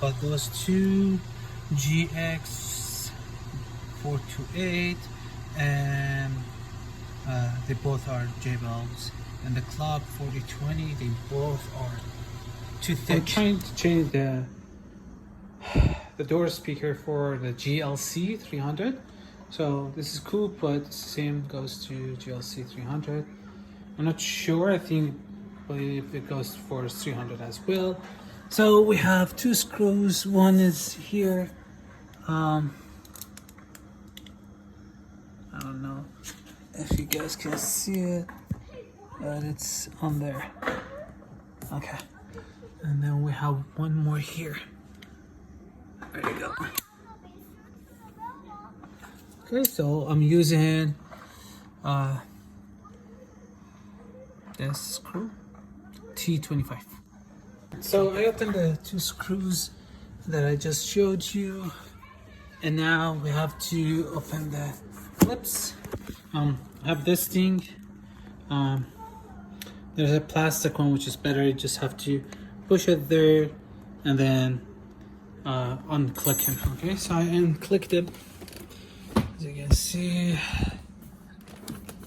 bought those two, GX 428, and they both are JBLs. And the Club 4020, they both are too thick. I'm trying to change the door speaker for the GLC 300. So this is cool, but same goes to GLC 300. I'm not sure. I believe it goes for 300 as well. So we have two screws. One is here. I don't know if you guys can see it, but it's on there. Okay. And then we have one more here. There you go. Okay, so I'm using this screw, T25. So I opened the two screws that I just showed you, and now we have to open the clips. I have this thing. There's a plastic one which is better. You just have to push it there and then unclick him. Okay, so I unclicked it. As you can see,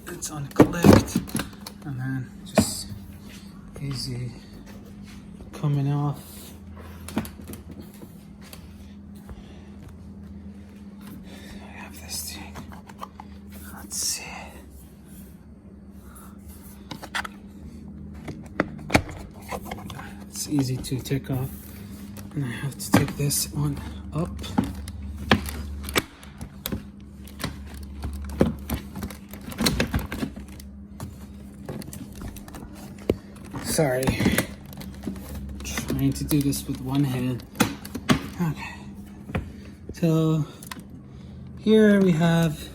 it's unclicked, and then just easy coming off. I have this thing. Let's see. It's easy to take off, and I have to take this one up. Sorry, trying to do this with one hand. Okay, so here we have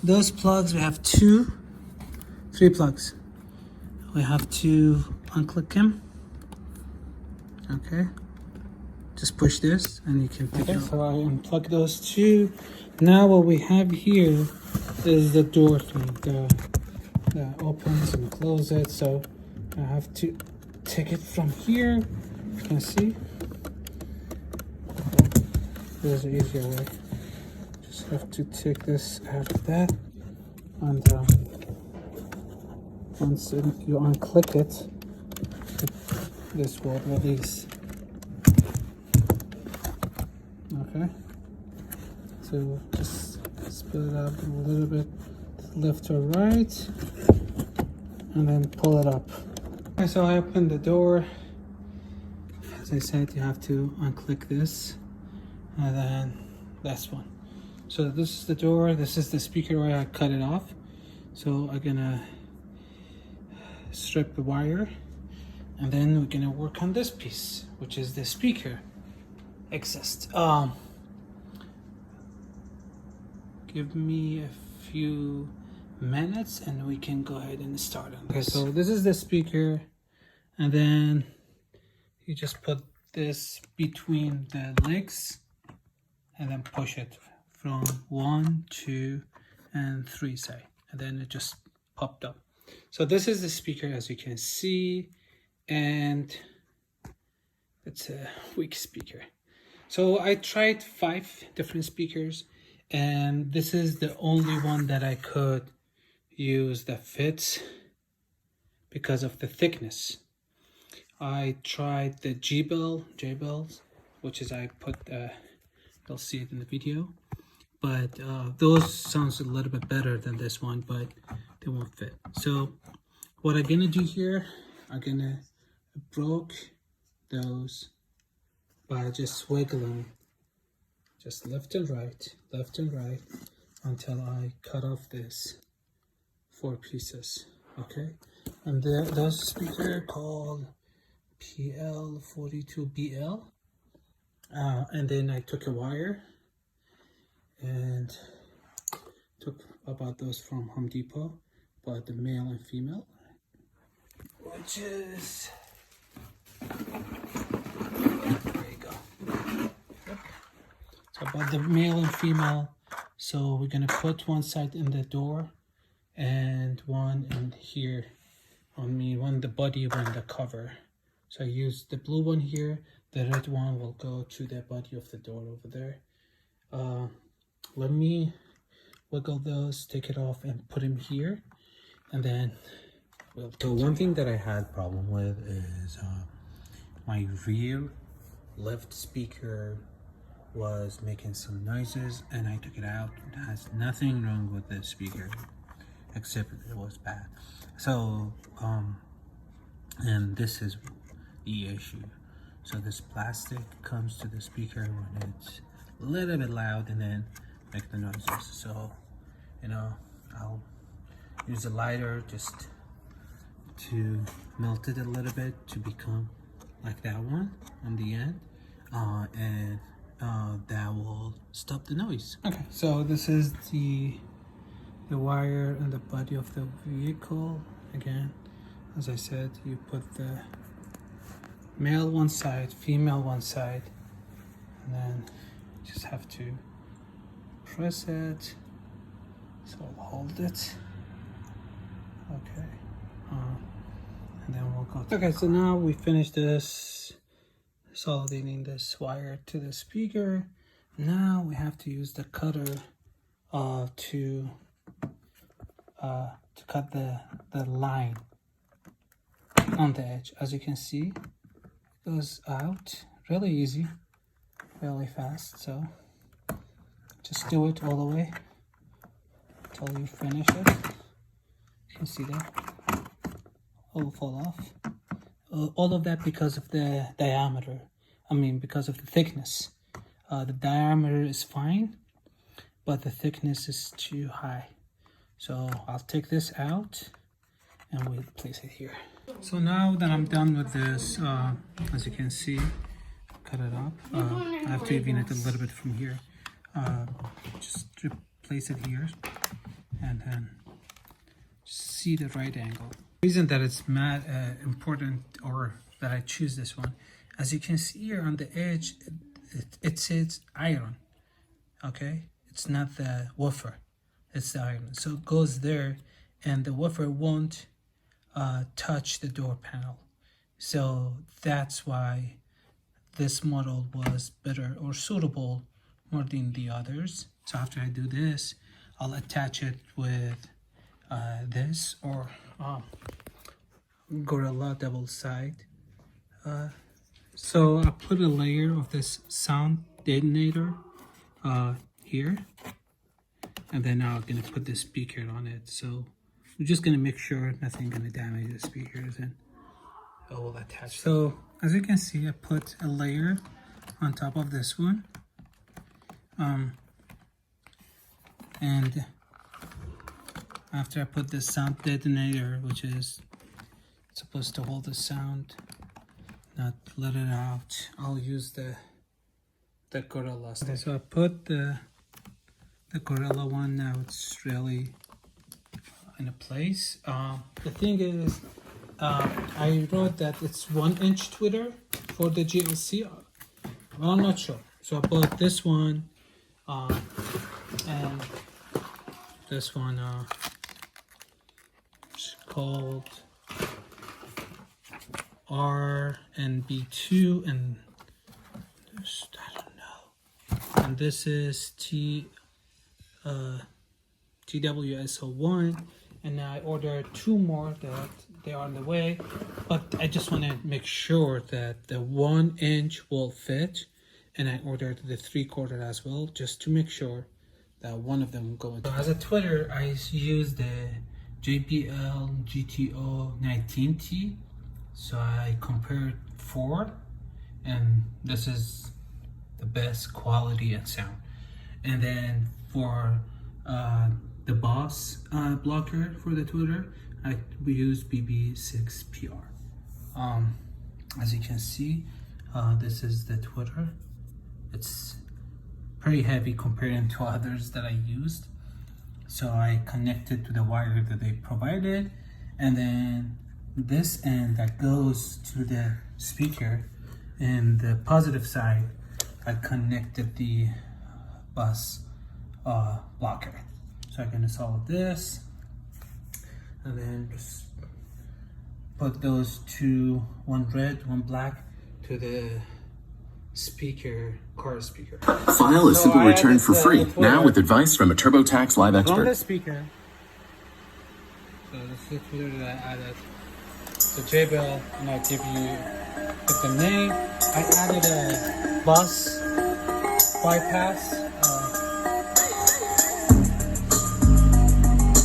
those plugs. We have three plugs. We have to unclick them. Okay, just push this and you can pick it up. So I unplug those two. Now what we have here is the door thing that opens and closes it. So I have to take it from here. You can see. There's an easier way. Just have to take this out of that, and once you unclick it, this will release. Okay. So just split it up a little bit, left or right, and then pull it up. Okay, so I opened the door. As I said, you have to unclick this, and then this one. So this is the door. This is the speaker where I cut it off. So I'm gonna strip the wire, and then we're gonna work on this piece, which is the speaker exist. Give me a few minutes and we can go ahead and start on this. Okay, so this is the speaker, and then you just put this between the legs and then push it from 1, 2, and 3 say, and then it just popped up. So this is the speaker, as you can see, and it's a weak speaker. So I tried 5 different speakers, and this is the only one that I could use that fits because of the thickness. I tried the JBLs, which is I put, you'll see it in the video, but those sounds a little bit better than this one, but they won't fit. So what I'm gonna do here, I'm gonna broke those by just wiggling, just left and right until I cut off this 4 pieces. Okay, and those speaker called PL42BL, and then I took a wire and took about those from Home Depot, but the male and female, which is, there you go. So about the male and female, so we're gonna put one side in the door and one in here on me, one the body, one the cover. So I used the blue one here, The red one will go to the body of the door over there. Let me wiggle those, take it off, and put him here, and then we'll. So one thing that I had problem with is my rear left speaker was making some noises, and I took it out. It has nothing wrong with the speaker, except it was bad. So and this is the issue. So this plastic comes to the speaker when it's a little bit loud and then make the noises. So, you know, I'll use a lighter just to melt it a little bit to become like that one on the end, and that will stop the noise. Okay, so this is the wire and the body of the vehicle. Again, as I said, you put the male one side, female one side, and then you just have to press it. So I'll hold it. Okay, and then we'll go. Okay, so now we finished this, solidifying this wire to the speaker. Now we have to use the cutter to cut the line on the edge. As you can see, it goes out really easy, really fast. So just do it all the way until you finish it. You can see that all will fall off. All of that because of the diameter. I mean, because of the thickness. The diameter is fine, but the thickness is too high. So I'll take this out and we'll place it here. So now that I'm done with this, as you can see, cut it up. I have to even it a little bit from here. Just to place it here and then see the right angle. The reason that it's important, or that I choose this one, as you can see here on the edge, it says iron. Okay, it's not the woofer, it's the iron. So it goes there, and the woofer won't touch the door panel. So that's why this model was better or suitable more than the others. So after I do this, I'll attach it with this or Gorilla double side. So I put a layer of this sound detonator here, and then now I'm gonna put the speaker on it. So we're just gonna make sure nothing gonna damage the speakers, and it will attach. So as you can see, I put a layer on top of this one, and after I put this sound detonator, which is supposed to hold the sound, not let it out, I'll use the Gorilla. Okay, so I put the Gorilla one. Now it's really in a place. The thing is, I wrote that it's 1-inch tweeter for the GLC. Well, I'm not sure. So I bought this one, and this one is called R and B2, and this, I don't know. And this is TWSO1, and I ordered 2 more that they are on the way, but I just want to make sure that the 1-inch will fit, and I ordered the 3/4 as well, just to make sure that one of them will go in. So as a tweeter, I use the JBL GTO 19T. So I compared 4, and this is the best quality and sound. And then for the Boss blocker for the tweeter, we use BB6PR. As you can see, this is the tweeter. It's pretty heavy compared to others that I used. So I connected to the wire that they provided, and then this end that goes to the speaker, and the positive side I connected the bus blocker. So I can install this, and then just put those 2, one red, one black, to the speaker, car speaker. File a So simple I return added for the free, Twitter. now with advice from a TurboTax Live On expert. the speaker. So this is the Twitter that I added. So JBell, and I give the name. I added a bus bypass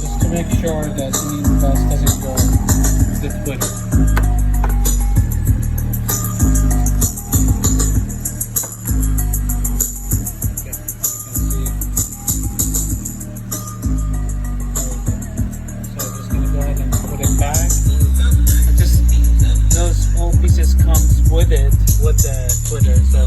just to make sure that any bus doesn't go to the Twitter. Okay, as you can see. So I'm just gonna go ahead and put it back. And just those whole pieces comes with it, with the Twitter. So